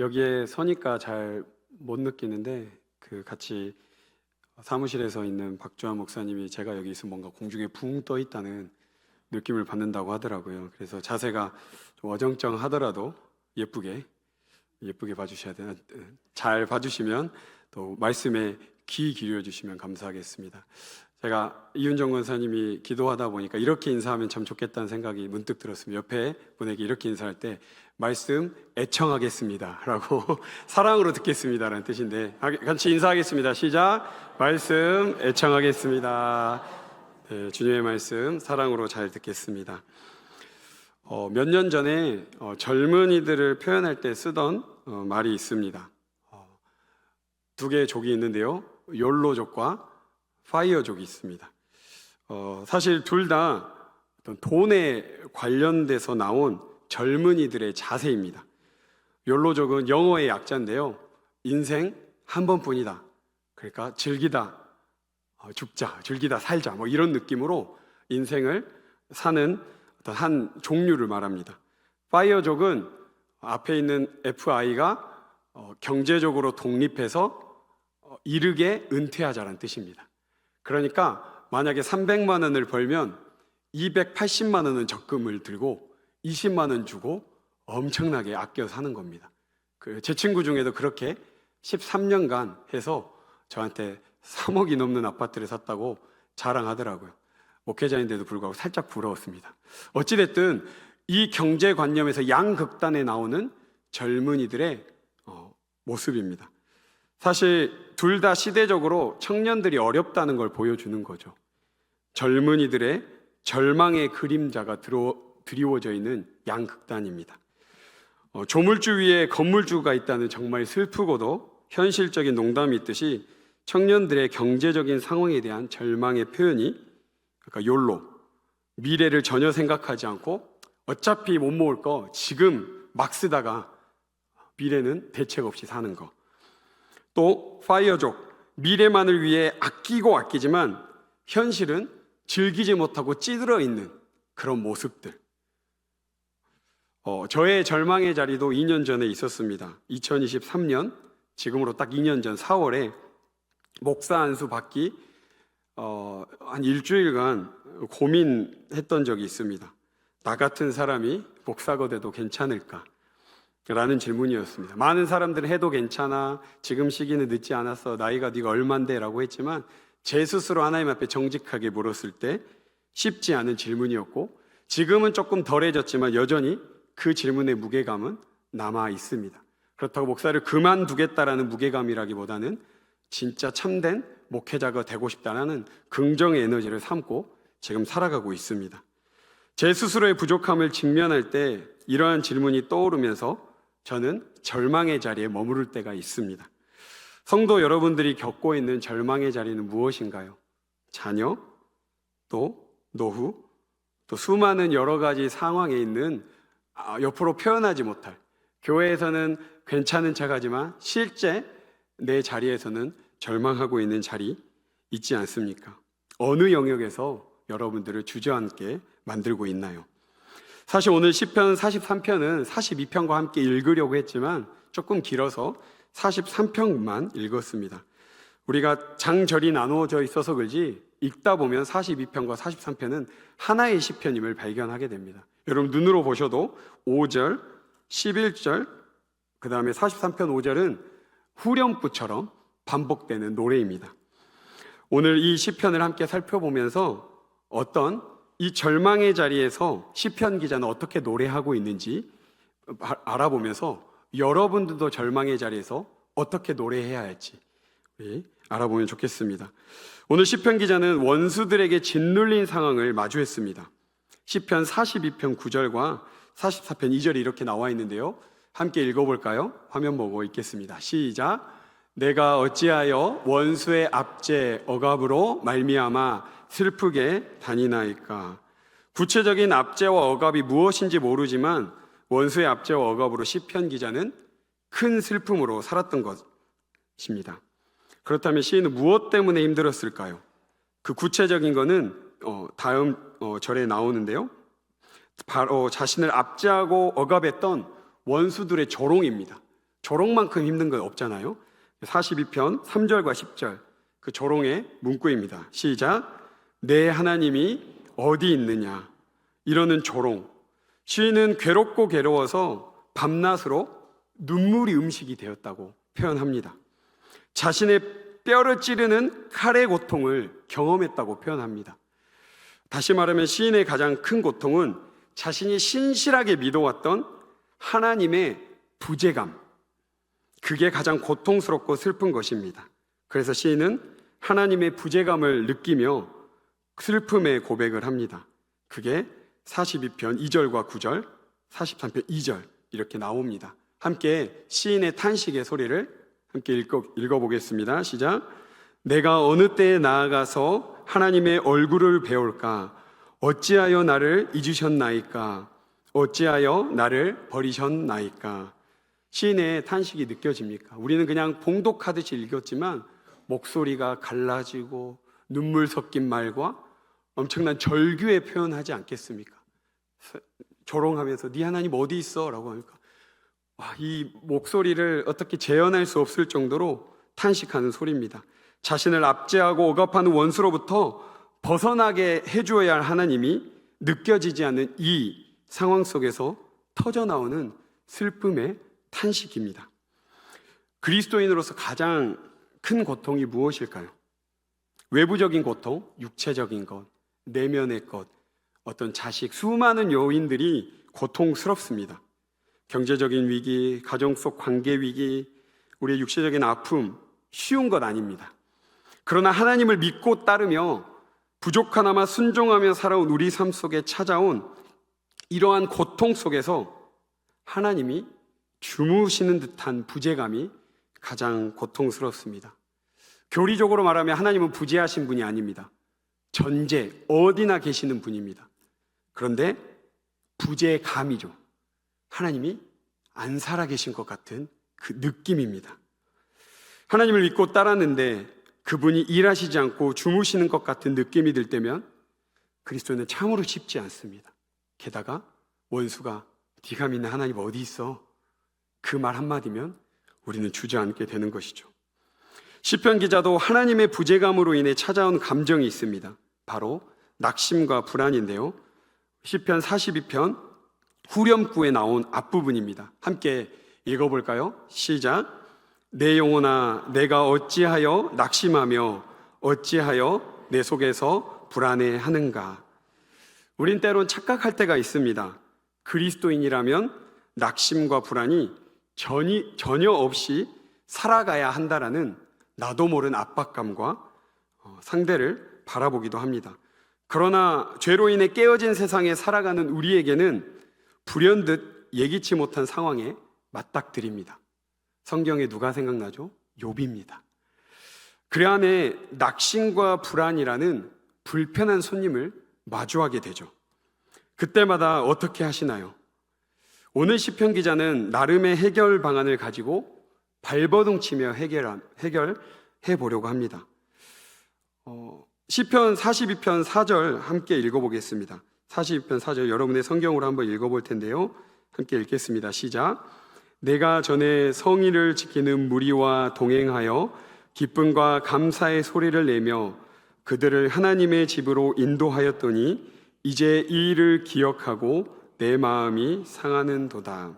여기에 서니까 잘 못 느끼는데 같이 사무실에서 있는 박주환 목사님이 제가 여기 있으면 뭔가 공중에 붕 떠 있다는 느낌을 받는다고 하더라고요. 그래서 자세가 좀 어정쩡하더라도 예쁘게 봐주셔야 돼요. 잘 봐주시면 또 말씀에 귀 기울여 주시면 감사하겠습니다. 제가 이윤정 권사님이 기도하다 보니까 이렇게 인사하면 참 좋겠다는 생각이 문득 들었습니다. 옆에 분에게 이렇게 인사할 때 말씀 애청하겠습니다 라고 사랑으로 듣겠습니다 라는 뜻인데, 같이 인사하겠습니다. 시작. 말씀 애청하겠습니다. 네, 주님의 말씀 사랑으로 잘 듣겠습니다. 몇 년 전에 젊은이들을 표현할 때 쓰던 말이 있습니다. 두 개의 족이 있는데요, 욜로족과 파이어족이 있습니다. 사실 둘 다 돈에 관련돼서 나온 젊은이들의 자세입니다. 욜로족은 영어의 약자인데요, 인생 한 번뿐이다, 그러니까 즐기다 죽자, 즐기다 살자, 뭐 이런 느낌으로 인생을 사는 어떤 한 종류를 말합니다. 파이어족은 앞에 있는 FI가 경제적으로 독립해서 이르게 은퇴하자라는 뜻입니다. 그러니까 만약에 300만 원을 벌면 280만 원은 적금을 들고 20만 원 주고 엄청나게 아껴 사는 겁니다. 제 친구 중에도 그렇게 13년간 해서 저한테 3억이 넘는 아파트를 샀다고 자랑하더라고요. 목회자인데도 불구하고 살짝 부러웠습니다. 어찌됐든 이 경제관념에서 양극단에 나오는 젊은이들의 모습입니다. 사실 둘 다 시대적으로 청년들이 어렵다는 걸 보여주는 거죠. 젊은이들의 절망의 그림자가 드리워져 있는 양극단입니다. 조물주 위에 건물주가 있다는 정말 슬프고도 현실적인 농담이 있듯이 청년들의 경제적인 상황에 대한 절망의 표현이, 그러니까 욜로, 미래를 전혀 생각하지 않고 어차피 못 모을 거 지금 막 쓰다가 미래는 대책 없이 사는 거. 또 파이어족, 미래만을 위해 아끼고 아끼지만 현실은 즐기지 못하고 찌들어 있는 그런 모습들. 저의 절망의 자리도 2년 전에 있었습니다. 2023년, 지금으로 딱 2년 전 4월에 목사 안수 받기 한 일주일간 고민했던 적이 있습니다. 나 같은 사람이 목사가 돼도 괜찮을까? 라는 질문이었습니다. 많은 사람들은 해도 괜찮아, 지금 시기는 늦지 않았어, 나이가 네가 얼만데? 라고 했지만 제 스스로 하나님 앞에 정직하게 물었을 때 쉽지 않은 질문이었고, 지금은 조금 덜해졌지만 여전히 그 질문의 무게감은 남아 있습니다. 그렇다고 목사를 그만두겠다라는 무게감이라기보다는 진짜 참된 목회자가 되고 싶다라는 긍정의 에너지를 삼고 지금 살아가고 있습니다. 제 스스로의 부족함을 직면할 때 이러한 질문이 떠오르면서 저는 절망의 자리에 머무를 때가 있습니다. 성도 여러분들이 겪고 있는 절망의 자리는 무엇인가요? 자녀, 또 노후, 또 수많은 여러 가지 상황에 있는 옆으로 표현하지 못할, 교회에서는 괜찮은 척하지만 실제 내 자리에서는 절망하고 있는 자리 있지 않습니까? 어느 영역에서 여러분들을 주저앉게 만들고 있나요? 사실 오늘 시편 43편은 42편과 함께 읽으려고 했지만 조금 길어서 43편만 읽었습니다. 우리가 장절이 나누어져 있어서 그런지 읽다 보면 42편과 43편은 하나의 시편임을 발견하게 됩니다. 여러분 눈으로 보셔도 5절, 11절, 그 다음에 43편 5절은 후렴구처럼 반복되는 노래입니다. 오늘 이 시편을 함께 살펴보면서 어떤 이 절망의 자리에서 시편 기자는 어떻게 노래하고 있는지 알아보면서 여러분들도 절망의 자리에서 어떻게 노래해야 할지 알아보면 좋겠습니다. 오늘 시편 기자는 원수들에게 짓눌린 상황을 마주했습니다. 시편 42편 9절과 44편 2절이 이렇게 나와 있는데요, 함께 읽어볼까요? 화면 보고 읽겠습니다. 시작. 내가 어찌하여 원수의 압제 억압으로 말미암아 슬프게 다니나이까. 구체적인 압제와 억압이 무엇인지 모르지만 원수의 압제와 억압으로 시편 기자는 큰 슬픔으로 살았던 것입니다. 그렇다면 시인은 무엇 때문에 힘들었을까요? 그 구체적인 거는 다음 절에 나오는데요, 바로 자신을 압제하고 억압했던 원수들의 조롱입니다. 조롱만큼 힘든 건 없잖아요. 42편 3절과 10절 그 조롱의 문구입니다. 시작. 내 하나님이 어디 있느냐 이러는 조롱. 시인은 괴롭고 괴로워서 밤낮으로 눈물이 음식이 되었다고 표현합니다. 자신의 뼈를 찌르는 칼의 고통을 경험했다고 표현합니다. 다시 말하면 시인의 가장 큰 고통은 자신이 신실하게 믿어왔던 하나님의 부재감, 그게 가장 고통스럽고 슬픈 것입니다. 그래서 시인은 하나님의 부재감을 느끼며 슬픔의 고백을 합니다. 그게 42편 2절과 9절, 43편 2절 이렇게 나옵니다. 함께 시인의 탄식의 소리를 함께 읽어보겠습니다. 시작. 내가 어느 때에 나아가서 하나님의 얼굴을 배울까? 어찌하여 나를 잊으셨나이까? 어찌하여 나를 버리셨나이까? 시인의 탄식이 느껴집니까? 우리는 그냥 봉독하듯이 읽었지만 목소리가 갈라지고 눈물 섞인 말과 엄청난 절규의 표현하지 않겠습니까? 조롱하면서 네 하나님 어디 있어? 라고 하니까 이 목소리를 어떻게 재현할 수 없을 정도로 탄식하는 소리입니다. 자신을 압제하고 억압하는 원수로부터 벗어나게 해주어야 할 하나님이 느껴지지 않는 이 상황 속에서 터져나오는 슬픔의 탄식입니다. 그리스도인으로서 가장 큰 고통이 무엇일까요? 외부적인 고통, 육체적인 것, 내면의 것, 어떤 자식, 수많은 요인들이 고통스럽습니다. 경제적인 위기, 가정 속 관계 위기, 우리의 육체적인 아픔, 쉬운 것 아닙니다. 그러나 하나님을 믿고 따르며 부족하나마 순종하며 살아온 우리 삶 속에 찾아온 이러한 고통 속에서 하나님이 주무시는 듯한 부재감이 가장 고통스럽습니다. 교리적으로 말하면 하나님은 부재하신 분이 아닙니다. 전제, 어디나 계시는 분입니다. 그런데 부재감이죠. 하나님이 안 살아계신 것 같은 그 느낌입니다. 하나님을 믿고 따랐는데 그분이 일하시지 않고 주무시는 것 같은 느낌이 들 때면 그리스도는 참으로 쉽지 않습니다. 게다가 원수가 네가 믿는 하나님 어디 있어? 그 말 한마디면 우리는 주저앉게 되는 것이죠. 시편 기자도 하나님의 부재감으로 인해 찾아온 감정이 있습니다. 바로 낙심과 불안인데요. 시편 42편 후렴구에 나온 앞부분입니다. 함께 읽어볼까요? 시작. 내 영혼아 내가 어찌하여 낙심하며 어찌하여 내 속에서 불안해하는가. 우린 때론 착각할 때가 있습니다. 그리스도인이라면 낙심과 불안이 전혀 없이 살아가야 한다라는 나도 모르는 압박감과 상대를 바라보기도 합니다. 그러나 죄로 인해 깨어진 세상에 살아가는 우리에게는 불현듯 예기치 못한 상황에 맞닥뜨립니다. 성경에 누가 생각나죠? 욥입니다. 그 안에 낙심과 불안이라는 불편한 손님을 마주하게 되죠. 그때마다 어떻게 하시나요? 오늘 시편 기자는 나름의 해결 방안을 가지고 발버둥 치며 해결해 보려고 합니다. 시편 42편 4절 함께 읽어보겠습니다. 42편 4절 여러분의 성경으로 한번 읽어볼 텐데요. 함께 읽겠습니다. 시작. 내가 전에 성의를 지키는 무리와 동행하여 기쁨과 감사의 소리를 내며 그들을 하나님의 집으로 인도하였더니 이제 이 일을 기억하고 내 마음이 상하는도다.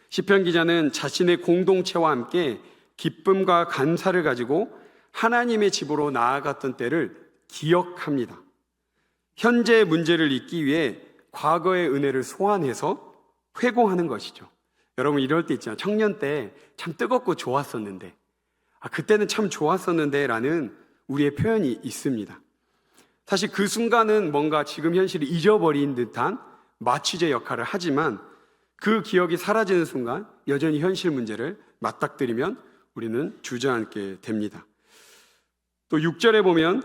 시편 기자는 자신의 공동체와 함께 기쁨과 감사를 가지고 하나님의 집으로 나아갔던 때를 기억합니다. 현재의 문제를 잊기 위해 과거의 은혜를 소환해서 회고하는 것이죠. 여러분 이럴 때 있잖아요. 청년 때 참 뜨겁고 좋았었는데 그때는 참 좋았었는데 라는 우리의 표현이 있습니다. 사실 그 순간은 뭔가 지금 현실을 잊어버린 듯한 마취제 역할을 하지만 그 기억이 사라지는 순간 여전히 현실 문제를 맞닥뜨리면 우리는 주저앉게 됩니다. 또 6절에 보면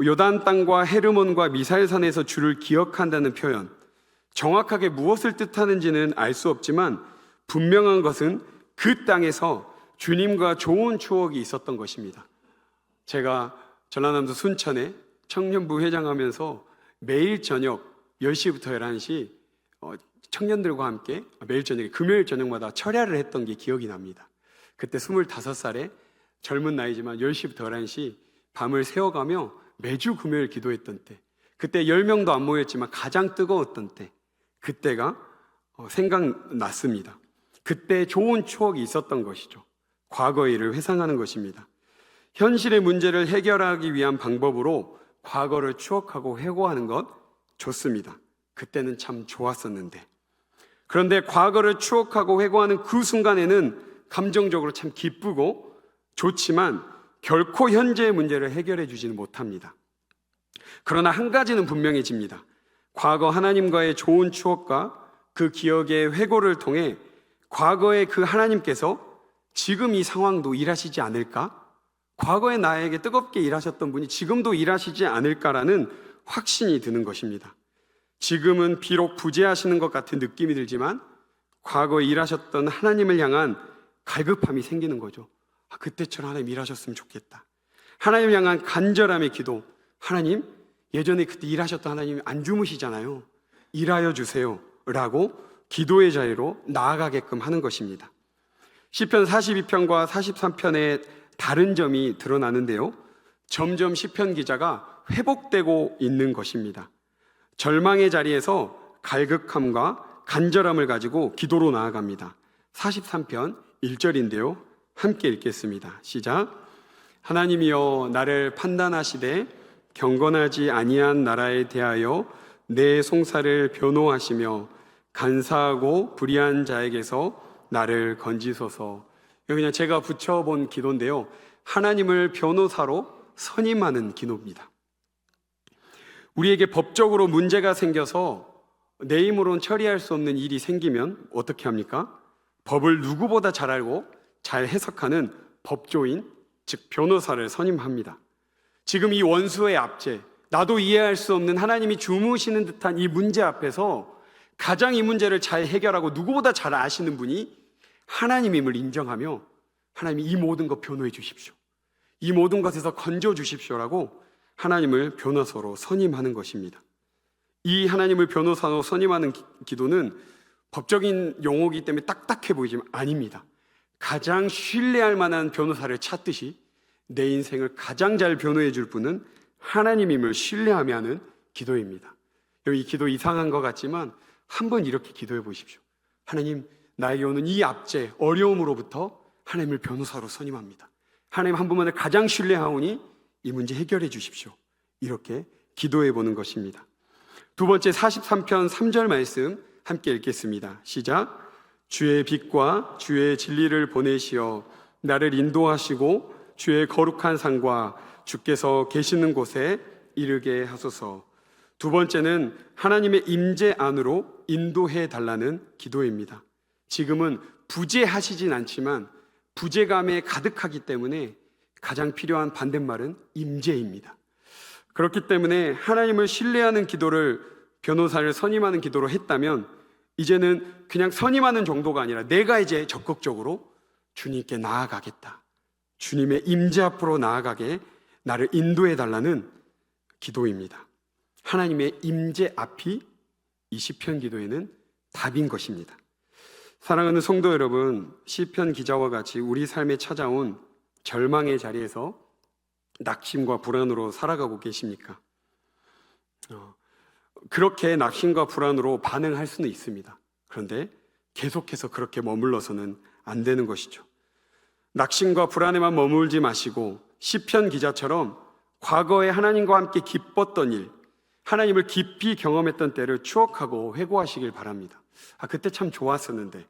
요단 땅과 헤르몬과 미살산에서 주를 기억한다는 표현, 정확하게 무엇을 뜻하는지는 알 수 없지만 분명한 것은 그 땅에서 주님과 좋은 추억이 있었던 것입니다. 제가 전라남도 순천에 청년부 회장하면서 매일 저녁 10시부터 11시 청년들과 함께 매일 저녁에 금요일 저녁마다 철야를 했던 게 기억이 납니다. 그때 25살에 젊은 나이지만 10시부터 11시 밤을 새워가며 매주 금요일 기도했던 때, 그때 10명도 안 모였지만 가장 뜨거웠던 때, 그때가 생각났습니다. 그때 좋은 추억이 있었던 것이죠. 과거의 일을 회상하는 것입니다. 현실의 문제를 해결하기 위한 방법으로 과거를 추억하고 회고하는 것 좋습니다. 그때는 참 좋았었는데. 그런데 과거를 추억하고 회고하는 그 순간에는 감정적으로 참 기쁘고 좋지만 결코 현재의 문제를 해결해 주지는 못합니다. 그러나 한 가지는 분명해집니다. 과거 하나님과의 좋은 추억과 그 기억의 회고를 통해 과거의 그 하나님께서 지금 이 상황도 일하시지 않을까? 과거에 나에게 뜨겁게 일하셨던 분이 지금도 일하시지 않을까라는 확신이 드는 것입니다. 지금은 비록 부재하시는 것 같은 느낌이 들지만 과거에 일하셨던 하나님을 향한 갈급함이 생기는 거죠. 그때처럼 하나님 일하셨으면 좋겠다. 하나님을 향한 간절함의 기도. 하나님, 예전에 그때 일하셨던 하나님이 안 주무시잖아요. 일하여 주세요 라고 기도의 자리로 나아가게끔 하는 것입니다. 시편 42편과 43편의 다른 점이 드러나는데요, 점점 시편 기자가 회복되고 있는 것입니다. 절망의 자리에서 갈급함과 간절함을 가지고 기도로 나아갑니다. 43편 1절인데요, 함께 읽겠습니다. 시작. 하나님이여 나를 판단하시되 경건하지 아니한 나라에 대하여 내 송사를 변호하시며 간사하고 불의한 자에게서 나를 건지소서. 여기 그냥 제가 붙여본 기도인데요, 하나님을 변호사로 선임하는 기도입니다. 우리에게 법적으로 문제가 생겨서 내 힘으로는 처리할 수 없는 일이 생기면 어떻게 합니까? 법을 누구보다 잘 알고 잘 해석하는 법조인, 즉 변호사를 선임합니다. 지금 이 원수의 압제, 나도 이해할 수 없는 하나님이 주무시는 듯한 이 문제 앞에서 가장 이 문제를 잘 해결하고 누구보다 잘 아시는 분이 하나님임을 인정하며 하나님이 이 모든 것 변호해 주십시오, 이 모든 것에서 건져 주십시오라고 하나님을 변호사로 선임하는 것입니다. 이 하나님을 변호사로 선임하는 기도는 법적인 용어이기 때문에 딱딱해 보이지만 아닙니다. 가장 신뢰할 만한 변호사를 찾듯이 내 인생을 가장 잘 변호해 줄 분은 하나님임을 신뢰하며 하는 기도입니다. 이 기도 이상한 것 같지만 한번 이렇게 기도해 보십시오. 하나님, 나에게 오는 이 압제, 어려움으로부터 하나님을 변호사로 선임합니다. 하나님 한 분만을 가장 신뢰하오니 이 문제 해결해 주십시오. 이렇게 기도해 보는 것입니다. 두 번째 43편 3절 말씀 함께 읽겠습니다. 시작. 주의 빛과 주의 진리를 보내시어 나를 인도하시고 주의 거룩한 산과 주께서 계시는 곳에 이르게 하소서. 두 번째는 하나님의 임재 안으로 인도해 달라는 기도입니다. 지금은 부재하시진 않지만 부재감에 가득하기 때문에 가장 필요한 반대말은 임재입니다. 그렇기 때문에 하나님을 신뢰하는 기도를 변호사를 선임하는 기도로 했다면 이제는 그냥 선임하는 정도가 아니라 내가 이제 적극적으로 주님께 나아가겠다, 주님의 임재 앞으로 나아가게 나를 인도해 달라는 기도입니다. 하나님의 임재 앞이 이 시편 기도에는 답인 것입니다. 사랑하는 성도 여러분, 시편 기자와 같이 우리 삶에 찾아온 절망의 자리에서 낙심과 불안으로 살아가고 계십니까? 그렇게 낙심과 불안으로 반응할 수는 있습니다. 그런데 계속해서 그렇게 머물러서는 안 되는 것이죠. 낙심과 불안에만 머물지 마시고 시편 기자처럼 과거에 하나님과 함께 기뻤던 일, 하나님을 깊이 경험했던 때를 추억하고 회고하시길 바랍니다. 그때 참 좋았었는데.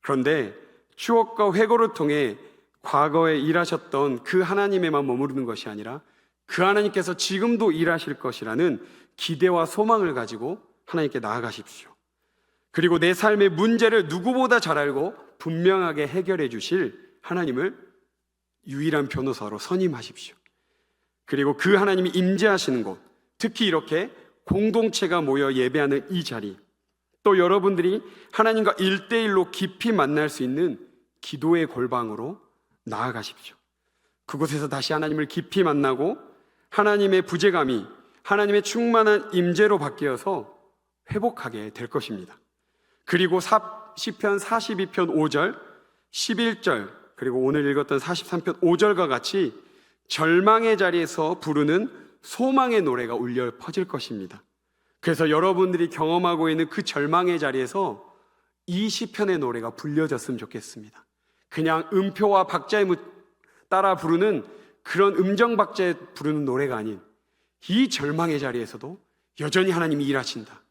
그런데 추억과 회고를 통해 과거에 일하셨던 그 하나님에만 머무르는 것이 아니라 그 하나님께서 지금도 일하실 것이라는 기대와 소망을 가지고 하나님께 나아가십시오. 그리고 내 삶의 문제를 누구보다 잘 알고 분명하게 해결해 주실 하나님을 유일한 변호사로 선임하십시오. 그리고 그 하나님이 임재하시는 곳, 특히 이렇게 공동체가 모여 예배하는 이 자리, 또 여러분들이 하나님과 1대1로 깊이 만날 수 있는 기도의 골방으로 나아가십시오. 그곳에서 다시 하나님을 깊이 만나고 하나님의 부재감이 하나님의 충만한 임재로 바뀌어서 회복하게 될 것입니다. 그리고 시편 42편 5절, 11절, 그리고 오늘 읽었던 43편 5절과 같이 절망의 자리에서 부르는 소망의 노래가 울려 퍼질 것입니다. 그래서 여러분들이 경험하고 있는 그 절망의 자리에서 이 시편의 노래가 불려졌으면 좋겠습니다. 그냥 음표와 박자에 따라 부르는 그런 음정 박자에 부르는 노래가 아닌, 이 절망의 자리에서도 여전히 하나님이 일하신다,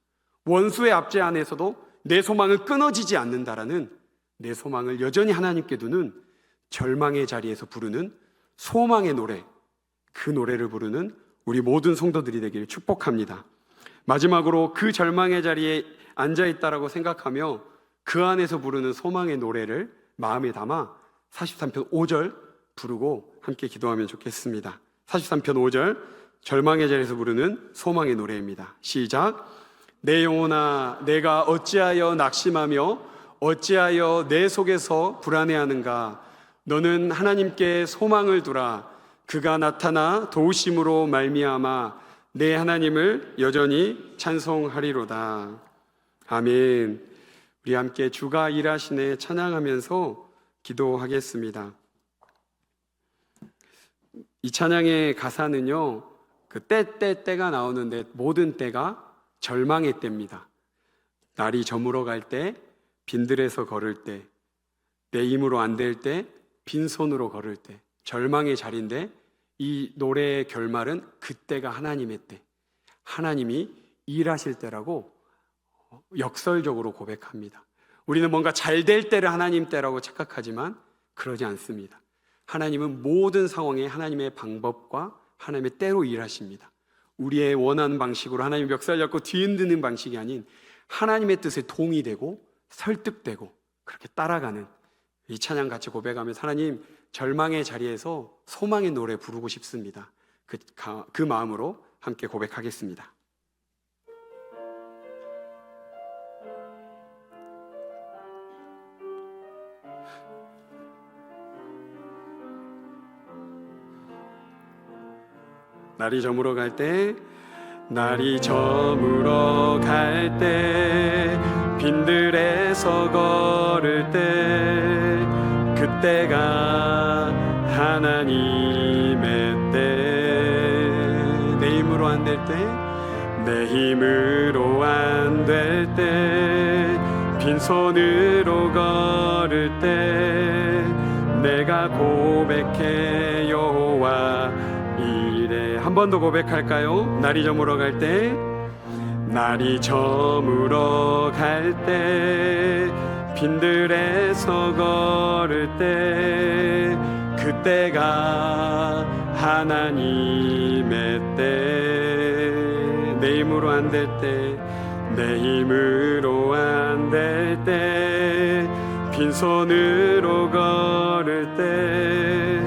원수의 압제 안에서도 내 소망은 끊어지지 않는다라는, 내 소망을 여전히 하나님께 두는 절망의 자리에서 부르는 소망의 노래, 그 노래를 부르는 우리 모든 성도들이 되기를 축복합니다. 마지막으로 그 절망의 자리에 앉아있다라고 생각하며 그 안에서 부르는 소망의 노래를 마음에 담아 43편 5절 부르고 함께 기도하면 좋겠습니다. 43편 5절, 절망의 자리에서 부르는 소망의 노래입니다. 시작. 내 영혼아, 내가 어찌하여 낙심하며 어찌하여 내 속에서 불안해하는가. 너는 하나님께 소망을 두라. 그가 나타나 도우심으로 말미암아 내 하나님을 여전히 찬송하리로다. 아멘. 우리 함께 주가 일하시네 찬양하면서 기도하겠습니다. 이 찬양의 가사는요, 그 때가 나오는데 모든 때가 절망의 때입니다. 날이 저물어 갈 때, 빈들에서 걸을 때, 내 힘으로 안 될 때, 빈손으로 걸을 때, 절망의 자리인데 이 노래의 결말은 그때가 하나님의 때, 하나님이 일하실 때라고 역설적으로 고백합니다. 우리는 뭔가 잘 될 때를 하나님 때라고 착각하지만 그러지 않습니다. 하나님은 모든 상황에 하나님의 방법과 하나님의 때로 일하십니다. 우리의 원하는 방식으로 하나님의 멱살 잡고 뒤흔드는 방식이 아닌 하나님의 뜻에 동의되고 설득되고 그렇게 따라가는, 이 찬양 같이 고백하면서 하나님, 절망의 자리에서 소망의 노래 부르고 싶습니다. 그 마음으로 함께 고백하겠습니다. 날이 저물어 갈 때, 날이 저물어 갈 때, 빈들에서 걸을 때, 그때가 하나님의 때. 내 힘으로 안 될 때, 내 힘으로 안 될 때, 빈손으로 걸을 때, 내가 고백해 여호와 이래. 한 번 더 고백할까요? 날이 저물어 갈 때, 날이 저물어 갈 때, 빈들에서 걸을 때, 그때가 하나님의 때. 내 힘으로 안 될 때, 내 힘으로 안 될 때, 빈손으로 걸을 때,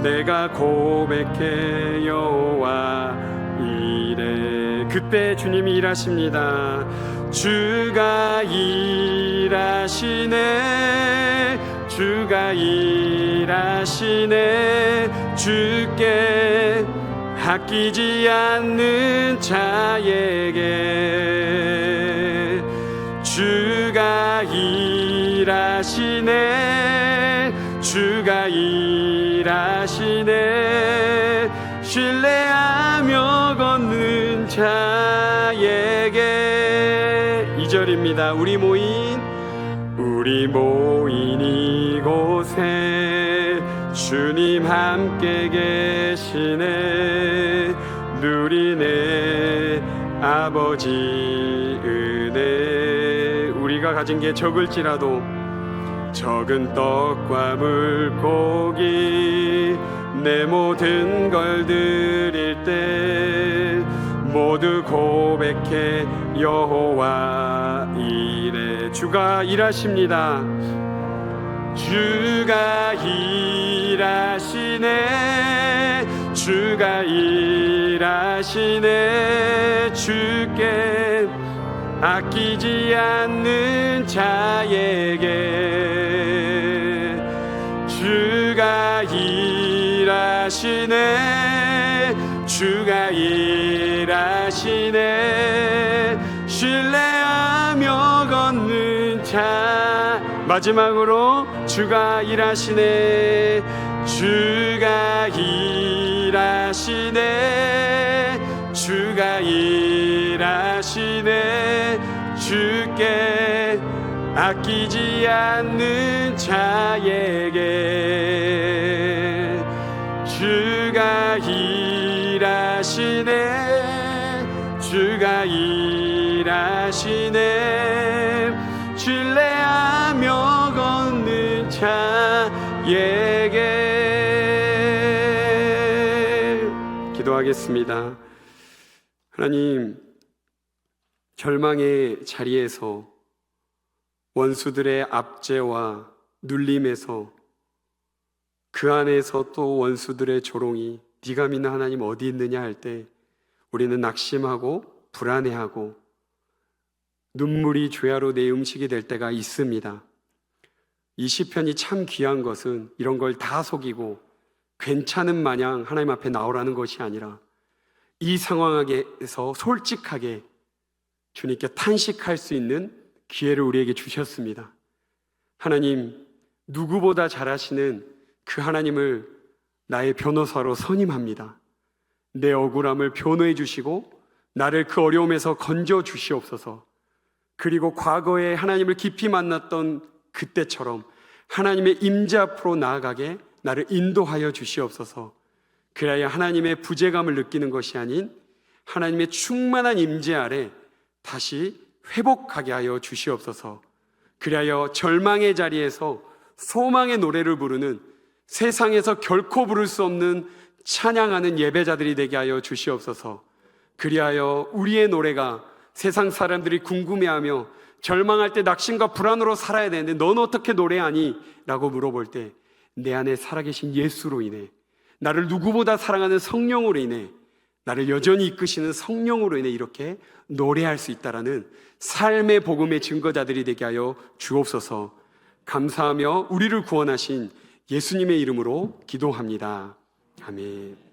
내가 고백해 여호와 이래. 그때 주님이 일하십니다. 주가 일하시네, 주가 일하시네, 주께 아끼지 않는 자에게. 주가 일하시네, 주가 일하시네, 신뢰하며 걷는 자에게. 2절입니다. 우리 모인 이곳에 주님 함께 계시네, 누리네 아버지 은혜. 우리가 가진 게 적을지라도, 적은 떡과 물고기, 내 모든 걸 드릴 때 모두 고백해 여호와 이래. 주가 일하십니다. 주가 일하시네, 주가 일하시네, 주께 아끼지 않는 자에게. 주가 일하시네, 주가 일하시네, 신뢰하며 걷는 자, 마지막으로 주가 일하시네. 주가 일하시네. 주가 일하시네. 주께 아끼지 않는 자에게 주가 일하시네. 주가 일하시네. 신뢰하며 걷는 자에게. 기도하겠습니다. 하나님, 절망의 자리에서, 원수들의 압제와 눌림에서, 그 안에서 또 원수들의 조롱이 네가 믿는 하나님 어디 있느냐 할 때 우리는 낙심하고 불안해하고 눈물이 주야로 내 음식이 될 때가 있습니다. 이 시편이 참 귀한 것은 이런 걸 다 속이고 괜찮은 마냥 하나님 앞에 나오라는 것이 아니라 이 상황에서 솔직하게 주님께 탄식할 수 있는 기회를 우리에게 주셨습니다. 하나님, 누구보다 잘하시는 그 하나님을 나의 변호사로 선임합니다. 내 억울함을 변호해 주시고 나를 그 어려움에서 건져 주시옵소서. 그리고 과거에 하나님을 깊이 만났던 그때처럼 하나님의 임재 앞으로 나아가게 나를 인도하여 주시옵소서. 그래야 하나님의 부재감을 느끼는 것이 아닌 하나님의 충만한 임재 아래 다시 회복하게 하여 주시옵소서. 그래야 절망의 자리에서 소망의 노래를 부르는, 세상에서 결코 부를 수 없는 찬양하는 예배자들이 되게 하여 주시옵소서. 그리하여 우리의 노래가 세상 사람들이 궁금해하며 절망할 때 낙심과 불안으로 살아야 되는데 너는 어떻게 노래하니? 라고 물어볼 때 내 안에 살아계신 예수로 인해, 나를 누구보다 사랑하는 성령으로 인해, 나를 여전히 이끄시는 성령으로 인해 이렇게 노래할 수 있다라는 삶의 복음의 증거자들이 되게 하여 주옵소서. 감사하며 우리를 구원하신 예수님의 이름으로 기도합니다. 아멘.